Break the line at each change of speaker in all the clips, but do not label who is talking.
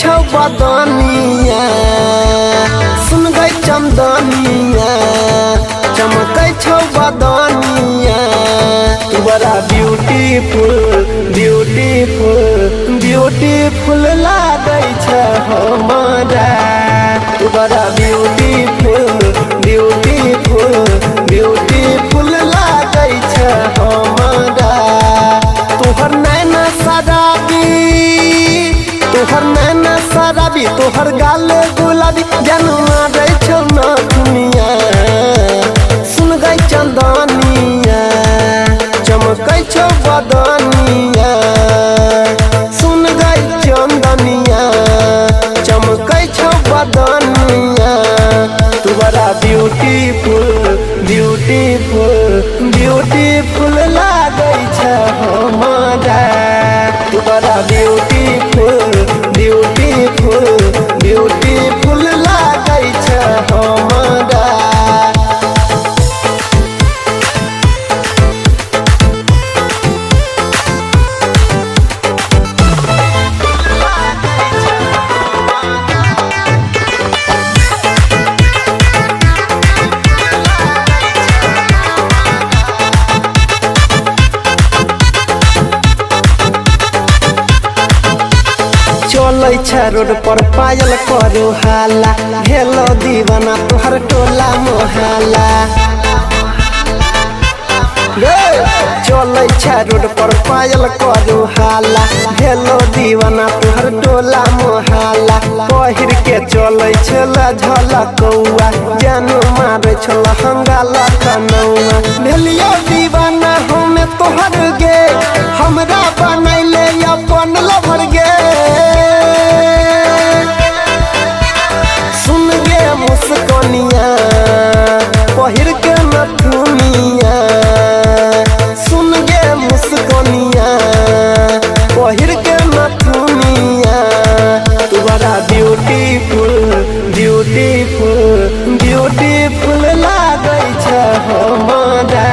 छौ बदनिया सुन गई चंदनिया चमकै छौ बदनिया तू बड़ा ब्यूटीफुल ब्यूटीफुल ब्यूटीफुल लागै छै हमरा तू बड़ा ब्यूटीफुल ब्यूटीफुल ब्यूटीफुल लागै छै हमरा तोहर नैना शराबी तोहर नैना शराबी तोहर गाल गुलाबी जनमा दै छौ न दुनिया सुन गई चंदनिया चमकै छौ बदनिया सुन गई चंदनिया चमकै छौ बदनिया तू बड़ा ब्यूटीफुल ब्यूटीफुल ब्यूटीफुल लागै छै हमरा तू बड़ा ब्यूटीफुल ब्यूटीफुल ब्यूटीफुल लागै छै हमरा चलै छै रोड पर पायल करू हाला भेलो दीवाना तोहर टोला मोहल्ला चलै छै रोड पर पायल करू हाला भेलो दीवाना तोहर टोला मोहल्ला पहिर के चलै छला झलकौआ जान मारै छला हंगाला कनौआ भेलियो दीवाना हमे तोहर गे हमरा बनैले अपन लभर गे सुन गे मुस्कनिया पहिर के नथुनिया सुन गे मुस्कनिया पहिर के नथुनिया तू बड़ा ब्यूटीफुल ब्यूटीफुल ब्यूटीफुल लागै छै हमरा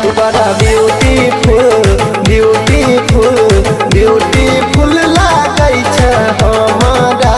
तू बड़ा ब्यूटीफुल ब्यूटीफुल ब्यूटीफुल लागै छै हमरा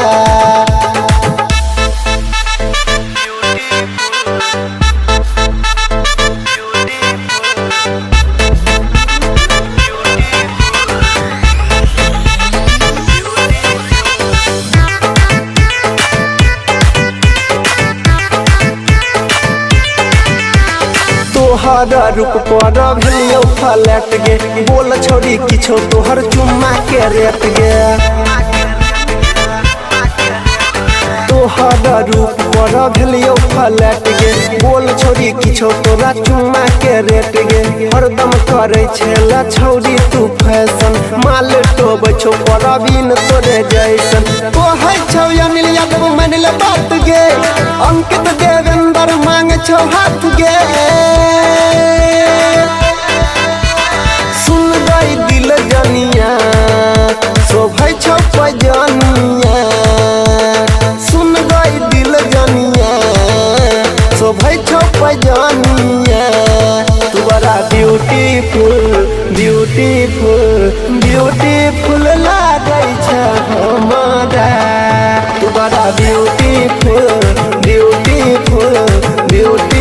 तोहर रूप पर भेलियो फ्लैट गे बोल छोड़ी किछो तोहर चुम्मा के रेट गे तोहर रूप पर भेलियो फ्लैट गे बोल छोड़ी किछो तोरा चुम्मा के रेट गे हरदम करे छेला छौरी तू फैशन माल टोबै छौ परवीन तोरे जैसन कहै छौ अनिल यादव मानिल बात गे अंकित देवेंद्र मांगे छौ हाथ गे सुन गई दिल जनिया शोभै छौ पजनिया सुन गई दिल जनिया शोभै छौ पजनिया तू बड़ा ब्यूटीफुल ब्यूटीफुल ब्यूटीफुल लागै छै हमरा तू बड़ा ब्यूटीफुल ब्यूटीफुल ब्यूटी